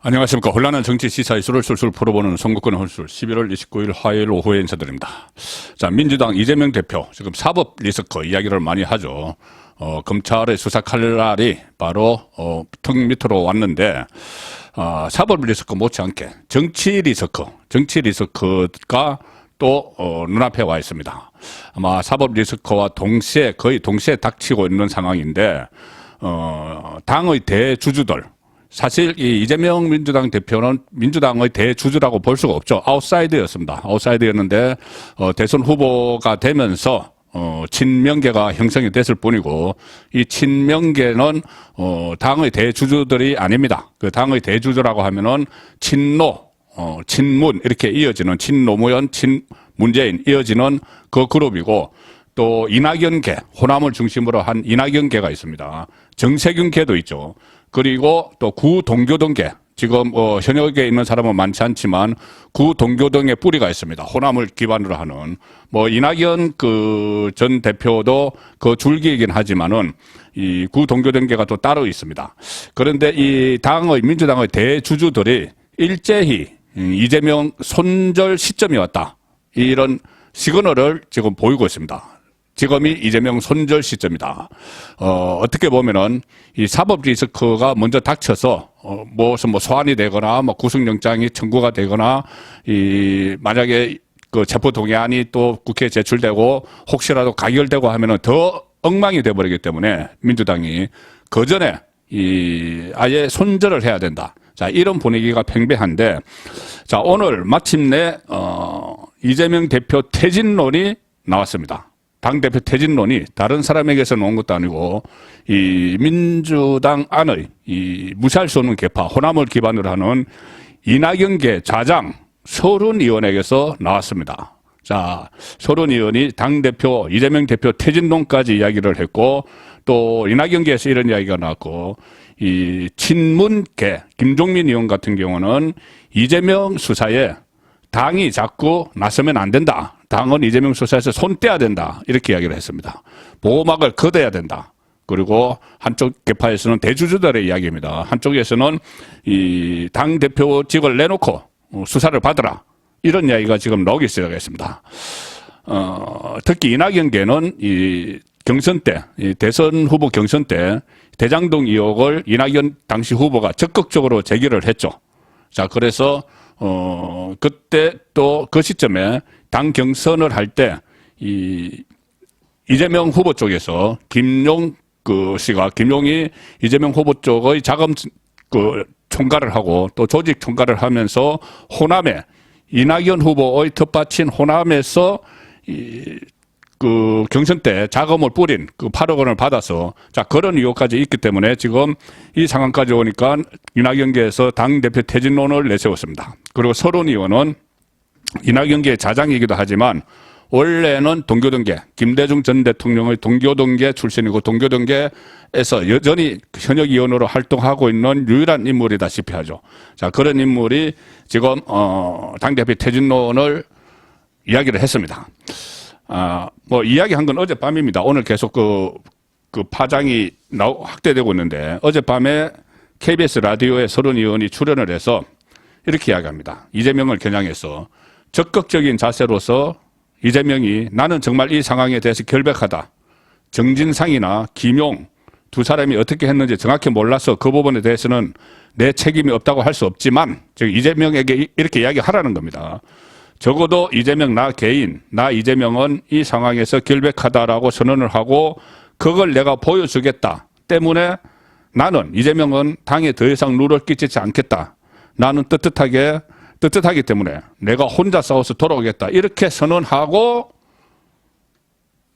안녕하십니까. 혼란한 정치 시사 이슈를 술술 풀어보는 선거권의 홀술 11월 29일 화요일 오후에 인사드립니다. 자, 민주당 이재명 대표 지금 사법 리스크 이야기를 많이 하죠. 검찰의 수사 칼날이 바로 턱 밑으로 왔는데 사법 리스크 못지않게 정치 리스크가 또 눈앞에 와 있습니다. 아마 사법 리스크와 거의 동시에 닥치고 있는 상황인데 당의 대주주들, 사실 이 이재명 민주당 대표는 민주당의 대주주라고 볼 수가 없죠. 아웃사이드였습니다. 아웃사이드였는데 대선 후보가 되면서 친명계가 형성이 됐을 뿐이고, 이 친명계는 당의 대주주들이 아닙니다. 그 당의 대주주라고 하면은 친문 이렇게 이어지는 친노무현, 친문재인 이어지는 그 그룹이고, 또 이낙연계, 호남을 중심으로 한 이낙연계가 있습니다. 정세균계도 있죠. 그리고 또 구동교동계, 지금 현역에 있는 사람은 많지 않지만 구동교동의 뿌리가 있습니다. 호남을 기반으로 하는 이낙연 전 대표도 그 줄기이긴 하지만은 이 구동교동계가 또 따로 있습니다. 그런데 이 민주당의 대주주들이 일제히 이재명 손절 시점이 왔다, 이런 시그널을 지금 보이고 있습니다. 지금이 이재명 손절 시점이다. 어떻게 보면은 이 사법 리스크가 먼저 닥쳐서 무슨 소환이 되거나 구속영장이 청구가 되거나, 만약에 그 체포동의안이 또 국회에 제출되고 혹시라도 가결되고 하면은 더 엉망이 돼버리기 때문에 민주당이 그 전에 아예 손절을 해야 된다. 자, 이런 분위기가 팽배한데, 자, 오늘 마침내 이재명 대표 퇴진론이 나왔습니다. 당대표 퇴진론이 다른 사람에게서 나온 것도 아니고 이 민주당 안의 이 무시할 수 없는 계파, 호남을 기반으로 하는 이낙연계 좌장 서른 의원에게서 나왔습니다. 자, 서른 의원이 당대표 이재명 대표 퇴진론까지 이야기를 했고, 또 이낙연계에서 이런 이야기가 나왔고, 이 친문계 김종민 의원 같은 경우는 이재명 수사에 당이 자꾸 나서면 안 된다. 당은 이재명 수사에서 손 떼야 된다. 이렇게 이야기를 했습니다. 보호막을 걷어야 된다. 그리고 한쪽 계파에서는 대주주들의 이야기입니다. 한쪽에서는 이 당대표직을 내놓고 수사를 받으라, 이런 이야기가 지금 나오기 시작했습니다. 특히 이낙연계는 이 경선 때, 이 대선 후보 경선 때 대장동 의혹을 이낙연 당시 후보가 적극적으로 제기를 했죠. 자, 그래서 그때 또 그 시점에 당 경선을 할 때 이재명 후보 쪽에서 김용이 이재명 후보 쪽의 자금 총괄을 하고 또 조직 총괄을 하면서 호남에 이낙연 후보의 텃밭인 호남에서 그 경선 때 자금을 뿌린 8억 원을 받아서, 자, 그런 의혹까지 있기 때문에 지금 이 상황까지 오니까 이낙연계에서 당대표 퇴진론을 내세웠습니다. 그리고 서른 의원은 이낙연계의 자장이기도 하지만 원래는 동교동계, 김대중 전 대통령의 동교동계 출신이고 동교동계에서 여전히 현역 의원으로 활동하고 있는 유일한 인물이다시피 하죠. 자, 그런 인물이 지금 당대표 퇴진론을 이야기를 했습니다. 이야기한 건 어젯밤입니다. 오늘 계속 그 파장이 확대되고 있는데, 어젯밤에 KBS 라디오에 서른 의원이 출연을 해서 이렇게 이야기합니다. 이재명을 겨냥해서 적극적인 자세로서 이재명이 나는 정말 이 상황에 대해서 결백하다. 정진상이나 김용 두 사람이 어떻게 했는지 정확히 몰라서 그 부분에 대해서는 내 책임이 없다고 할 수 없지만, 즉 이재명에게 이렇게 이야기하라는 겁니다. 적어도 이재명 나 이재명은 이 상황에서 결백하다라고 선언을 하고 그걸 내가 보여주겠다 때문에 나는 이재명은 당에 더 이상 누를 끼치지 않겠다. 나는 떳떳하기 때문에 내가 혼자 싸워서 돌아오겠다. 이렇게 선언하고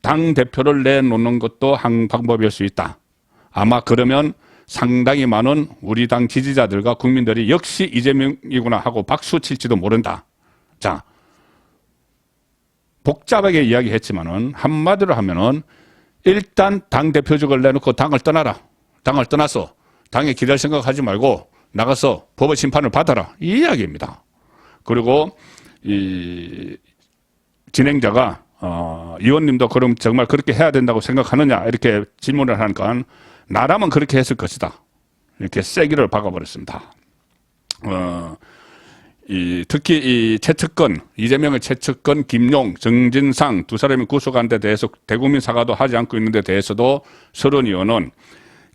당대표를 내놓는 것도 한 방법일 수 있다. 아마 그러면 상당히 많은 우리 당 지지자들과 국민들이 역시 이재명이구나 하고 박수 칠지도 모른다. 자, 복잡하게 이야기했지만은 한마디로 하면은 일단 당대표직을 내놓고 당을 떠나라. 당을 떠나서 당에 기댈 생각하지 말고 나가서 법의 심판을 받아라. 이 이야기입니다. 그리고 이 진행자가 의원님도 그럼 정말 그렇게 해야 된다고 생각하느냐 이렇게 질문을 하니까 나라면 그렇게 했을 것이다. 이렇게 세기를 박아버렸습니다. 특히 이 최측근, 이재명의 최측근 김용, 정진상 두 사람이 구속한 데 대해서 대국민 사과도 하지 않고 있는 데 대해서도 서른 의원은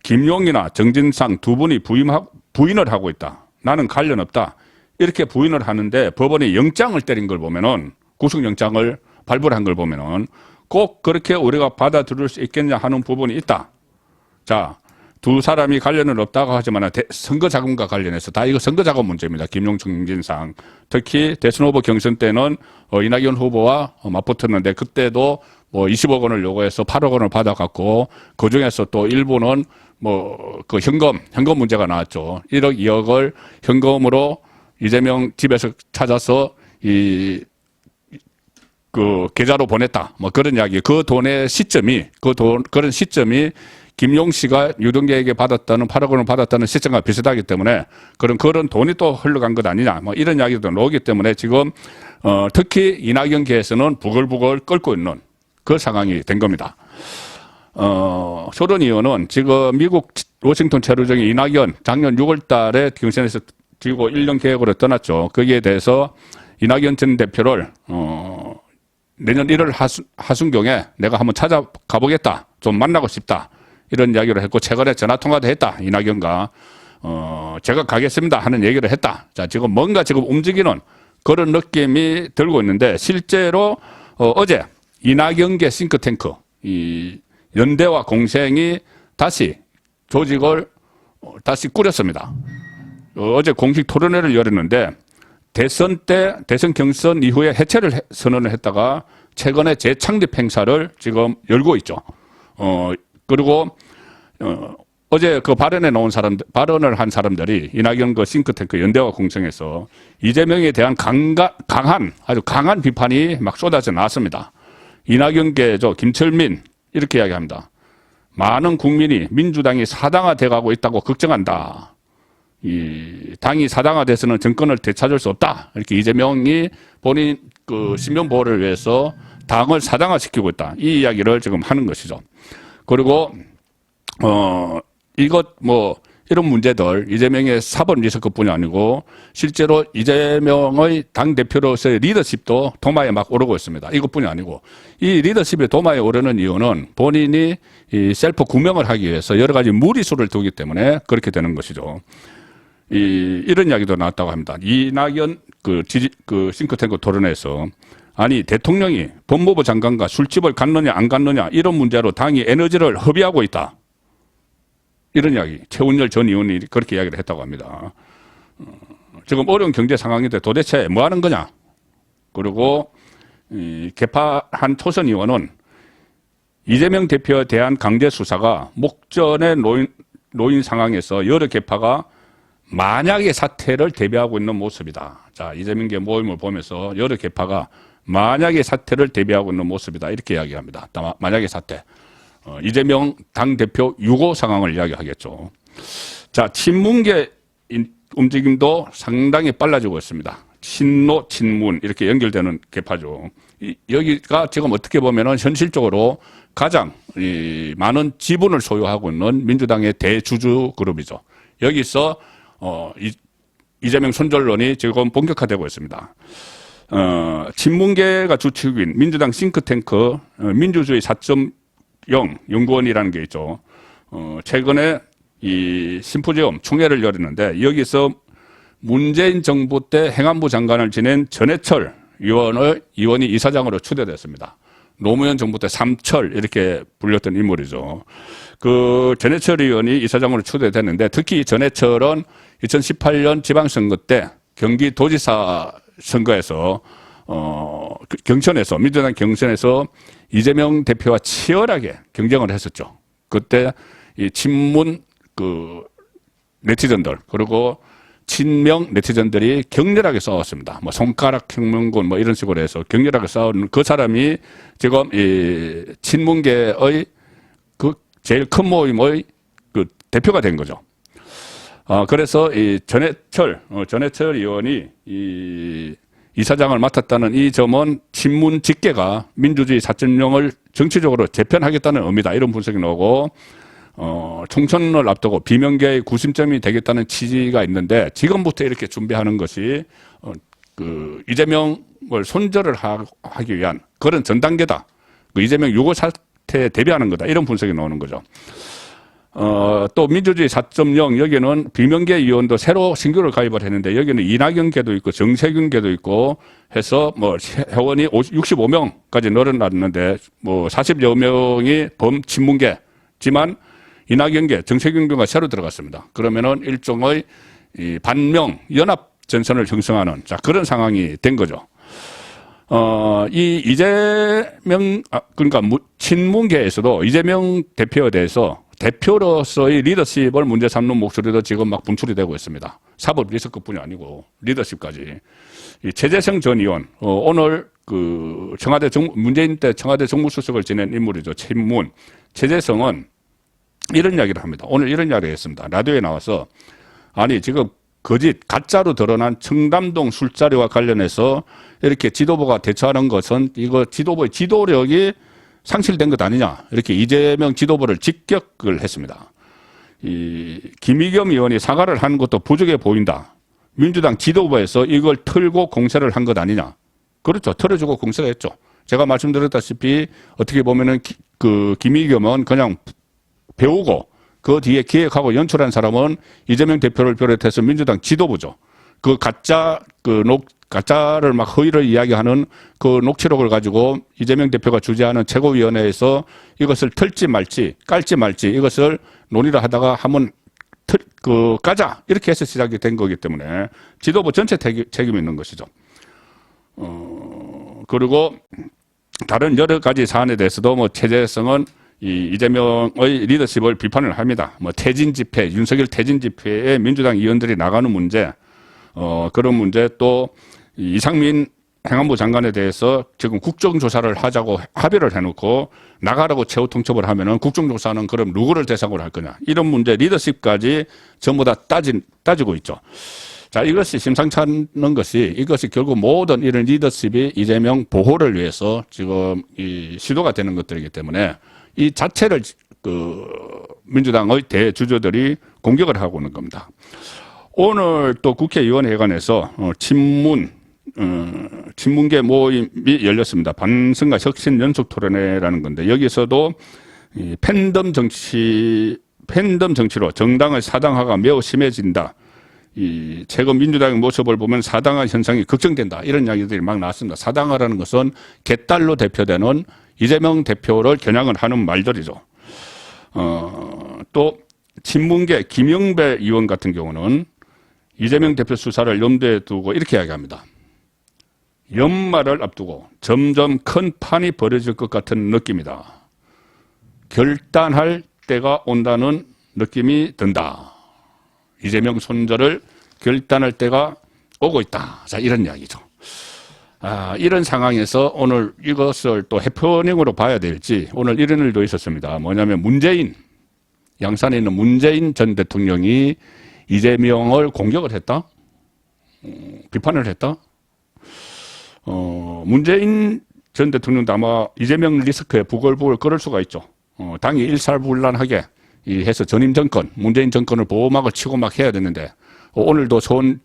김용이나 정진상 두 분이 부인을 하고 있다. 나는 관련 없다. 이렇게 부인을 하는데 법원이 영장을 때린 걸 보면은, 구속영장을 발부를 한 걸 보면은 꼭 그렇게 우리가 받아들일 수 있겠냐 하는 부분이 있다. 자, 두 사람이 관련은 없다고 하지만 선거자금과 관련해서 다 이거 선거자금 문제입니다. 김용, 정진상. 특히 대선 후보 경선 때는 이낙연 후보와 맞붙었는데 그때도 뭐 20억 원을 요구해서 8억 원을 받아갖고 그중에서 또 일부는 뭐 그 현금 문제가 나왔죠. 1억, 2억을 현금으로 이재명 집에서 찾아서 그 계좌로 보냈다. 뭐 그런 이야기. 그 돈의 시점이 그런 시점이 김용 씨가 유동계에게 받았다는 8억 원을 받았다는 시점과 비슷하기 때문에 그런 돈이 또 흘러간 것 아니냐. 뭐 이런 이야기도 나오기 때문에 지금 특히 이낙연계에서는 부글부글 끓고 있는 그 상황이 된 겁니다. 소론 의원은 지금 미국 워싱턴 체류 중에 이낙연 작년 6월 달에 경선에서 지고 1년 계획으로 떠났죠. 거기에 대해서 이낙연 전 대표를 내년 1월 하순경에 내가 한번 찾아가 보겠다. 좀 만나고 싶다. 이런 이야기를 했고 최근에 전화통화도 했다. 이낙연과 제가 가겠습니다 하는 얘기를 했다. 자, 지금 뭔가 지금 움직이는 그런 느낌이 들고 있는데 실제로 어제 이낙연계 싱크탱크 이 연대와 공생이 다시 조직을 다시 꾸렸습니다. 어제 공식 토론회를 열었는데 대선 경선 이후에 해체를 선언을 했다가 최근에 재창립 행사를 지금 열고 있죠. 그리고 어제 그 발언을 한 사람들이 이낙연 그 싱크탱크 연대와 공생에서 이재명에 대한 아주 강한 비판이 막 쏟아져 나왔습니다. 이낙연계죠. 김철민 이렇게 이야기합니다. 많은 국민이 민주당이 사당화돼 가고 있다고 걱정한다. 이 당이 사당화돼서는 정권을 되찾을 수 없다. 이렇게 이재명이 본인 그 신변 보호를 위해서 당을 사당화시키고 있다. 이 이야기를 지금 하는 것이죠. 그리고 이것 뭐 이런 문제들 이재명의 사법 리스크뿐이 아니고 실제로 이재명의 당 대표로서의 리더십도 도마에 막 오르고 있습니다. 이것뿐이 아니고 이 리더십이 도마에 오르는 이유는 본인이 이 셀프 구명을 하기 위해서 여러 가지 무리수를 두기 때문에 그렇게 되는 것이죠. 이런 이야기도 나왔다고 합니다. 이낙연 그 싱크탱크 토론에서 아니 대통령이 법무부 장관과 술집을 갔느냐 안 갔느냐 이런 문제로 당이 에너지를 허비하고 있다. 이런 이야기. 최운열 전 의원이 그렇게 이야기를 했다고 합니다. 지금 어려운 경제 상황인데 도대체 뭐 하는 거냐. 그리고 개파한 초선 의원은 이재명 대표에 대한 강제 수사가 목전에 놓인 상황에서 여러 개파가 만약의 사태를 대비하고 있는 모습이다. 자, 이재명계 모임을 보면서 여러 개파가 만약의 사태를 대비하고 있는 모습이다. 이렇게 이야기합니다. 만약의 사태. 이재명 당대표 유고 상황을 이야기하겠죠. 자, 친문계 움직임도 상당히 빨라지고 있습니다. 친노, 친문 이렇게 연결되는 개파죠. 여기가 지금 어떻게 보면은 현실적으로 가장 많은 지분을 소유하고 있는 민주당의 대주주 그룹이죠. 여기서 이재명 손절론이 지금 본격화되고 있습니다. 친문계가 주축인 민주당 싱크탱크 민주주의 4.0 연구원이라는 게 있죠. 최근에 이 심포지엄 총회를 열었는데 여기서 문재인 정부 때 행안부 장관을 지낸 전해철 의원이 이사장으로 추대됐습니다. 노무현 정부 때 삼철 이렇게 불렸던 인물이죠. 그 전해철 의원이 이사장으로 추대됐는데 특히 전해철은 2018년 지방선거 때 경기도지사 선거에서 경선에서 민주당 경선에서 이재명 대표와 치열하게 경쟁을 했었죠. 그때 이 친문 그 네티즌들 그리고 친명 네티즌들이 격렬하게 싸웠습니다. 뭐 손가락 혁명군 뭐 이런 식으로 해서 격렬하게 싸우는 그 사람이 지금 이 친문계의 그 제일 큰 모임의 그 대표가 된 거죠. 그래서 이 전해철 의원이 이 이사장을 맡았다는 이 점은 친문 직계가 민주주의 4.0을 정치적으로 재편하겠다는 의미다. 이런 분석이 나오고 총선을 앞두고 비명계의 구심점이 되겠다는 취지가 있는데 지금부터 이렇게 준비하는 것이 이재명을 손절을 하기 위한 그런 전 단계다. 이재명 유고 사태에 대비하는 거다. 이런 분석이 나오는 거죠. 또 민주주의 4.0 여기는 비명계 의원도 새로 신규를 가입을 했는데 여기는 이낙연계도 있고 정세균계도 있고 해서 뭐 회원이 65명까지 늘어났는데 뭐 40여 명이 범친문계지만 이낙연계, 정세균계가 새로 들어갔습니다. 그러면은 일종의 이 반명 연합 전선을 형성하는 그런 상황이 된 거죠. 이 이재명 그러니까 친문계에서도 이재명 대표에 대해서 대표로서의 리더십을 문제 삼는 목소리도 지금 막 분출이 되고 있습니다. 사법 리스크뿐이 아니고 리더십까지. 이 최재성 전 의원 오늘 문재인 때 청와대 정무수석을 지낸 인물이죠. 친문 최재성은 이런 이야기를 합니다. 오늘 이런 이야기를 했습니다. 라디오에 나와서 아니 지금 거짓 가짜로 드러난 청담동 술자리와 관련해서 이렇게 지도부가 대처하는 것은 이거 지도부의 지도력이 상실된 것 아니냐 이렇게 이재명 지도부를 직격을 했습니다. 이 김의겸 의원이 사과를 하는 것도 부족해 보인다. 민주당 지도부에서 이걸 털고 공세를 한 것 아니냐. 그렇죠. 털어주고 공세를 했죠. 제가 말씀드렸다시피 어떻게 보면은 김의겸은 그냥 배우고 그 뒤에 기획하고 연출한 사람은 이재명 대표를 비롯해서 민주당 지도부죠. 가짜를 막 허위를 이야기하는 그 녹취록을 가지고 이재명 대표가 주재하는 최고위원회에서 이것을 털지 말지 깔지 말지 이것을 논의를 하다가 한번 까자 이렇게 해서 시작이 된 거기 때문에 지도부 전체 책임이 있는 것이죠. 그리고 다른 여러 가지 사안에 대해서도 뭐 최재성은 이재명의 리더십을 비판을 합니다. 뭐 퇴진 집회, 윤석열 퇴진 집회에 민주당 의원들이 나가는 문제, 그런 문제 또 이상민 행안부 장관에 대해서 지금 국정조사를 하자고 합의를 해놓고 나가라고 최후 통첩을 하면은 국정조사는 그럼 누구를 대상으로 할 거냐. 이런 문제 리더십까지 전부 다 따지고 있죠. 자, 이것이 심상치 않은 것이 이것이 결국 모든 이런 리더십이 이재명 보호를 위해서 지금 이 시도가 되는 것들이기 때문에 이 자체를 민주당의 대주주들이 공격을 하고 있는 겁니다. 오늘 또 국회의원회관에서 친문계 모임이 열렸습니다. 반성과 혁신 연속 토론회라는 건데 여기서도 이 팬덤 정치로 정당의 사당화가 매우 심해진다. 이 최근 민주당의 모습을 보면 사당화 현상이 걱정된다. 이런 이야기들이 막 나왔습니다. 사당화라는 것은 개딸로 대표되는 이재명 대표를 겨냥을 하는 말들이죠. 또 친문계 김영배 의원 같은 경우는 이재명 대표 수사를 염두에 두고 이렇게 이야기합니다. 연말을 앞두고 점점 큰 판이 벌어질 것 같은 느낌이다. 결단할 때가 온다는 느낌이 든다. 이재명 손절을 결단할 때가 오고 있다. 자, 이런 이야기죠. 이런 상황에서 오늘 이것을 또 해프닝으로 봐야 될지 오늘 이런 일도 있었습니다. 뭐냐면 양산에 있는 문재인 전 대통령이 이재명을 공격을 했다? 비판을 했다? 문재인 전 대통령도 아마 이재명 리스크에 부글부글 끓을 수가 있죠. 당이 일사불란하게 해서 전임 정권, 문재인 정권을 보호막을 치고 막 해야 되는데 오늘도 손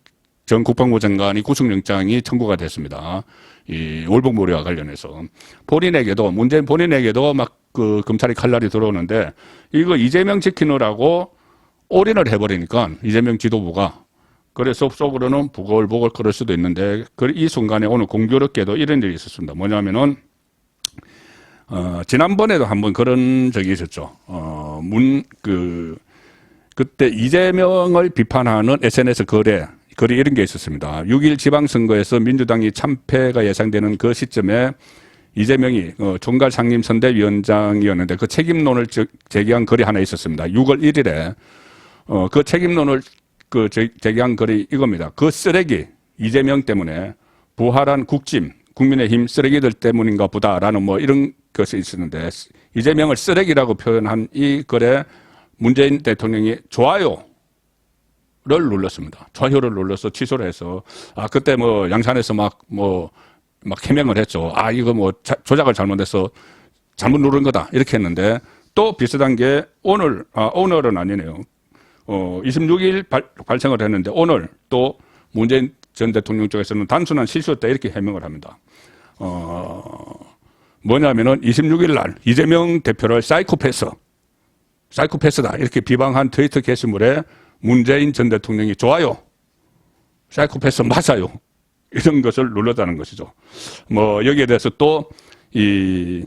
전 국방부 장관이 구속영장이 청구가 됐습니다. 이 월북몰이와 관련해서 문재인 본인에게도 막 검찰이 칼날이 들어오는데 이거 이재명 지키느라고 올인을 해버리니까 이재명 지도부가 그래서 속으로는 부글부글 끓을 수도 있는데 이 순간에 오늘 공교롭게도 이런 일이 있었습니다. 뭐냐면은 지난번에도 한번 그런 적이 있었죠. 그때 이재명을 비판하는 SNS 글이 이런 게 있었습니다. 6.1 지방선거에서 민주당이 참패가 예상되는 그 시점에 이재명이 총괄 상임선대위원장이었는데 그 책임론을 제기한 글이 하나 있었습니다. 6월 1일에 그 책임론을 제기한 글이 이겁니다. 그 쓰레기 이재명 때문에 부활한 국민의힘 쓰레기들 때문인가 보다라는 뭐 이런 것이 있었는데 이재명을 쓰레기라고 표현한 이 글에 문재인 대통령이 좋아요를 눌렀습니다. 좋아요를 눌러서 취소를 해서 그때 뭐 양산에서 막 해명을 했죠. 이거 뭐 조작을 잘못해서 잘못 누른 거다 이렇게 했는데 또 비슷한 게 오늘은 아니네요. 26일 발생을 했는데 오늘 또 문재인 전 대통령 쪽에서는 단순한 실수였다 이렇게 해명을 합니다. 뭐냐면은 26일 날 이재명 대표를 사이코패스다 이렇게 비방한 트위터 게시물에 문재인 전 대통령이 좋아요, 사이코패스 맞아요 이런 것을 눌렀다는 것이죠. 뭐 여기에 대해서 또 이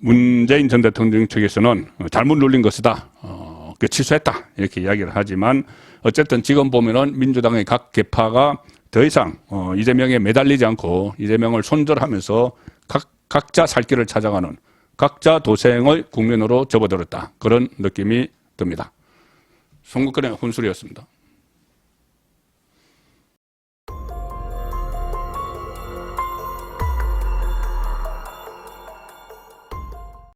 문재인 전 대통령 측에서는 잘못 눌린 것이다, 취소했다 이렇게 이야기를 하지만 어쨌든 지금 보면은 민주당의 각 계파가 더 이상 이재명에 매달리지 않고 이재명을 손절하면서 각자 살 길을 찾아가는 각자 도생의 국면으로 접어들었다, 그런 느낌이 듭니다. 송국근의 훈술이었습니다.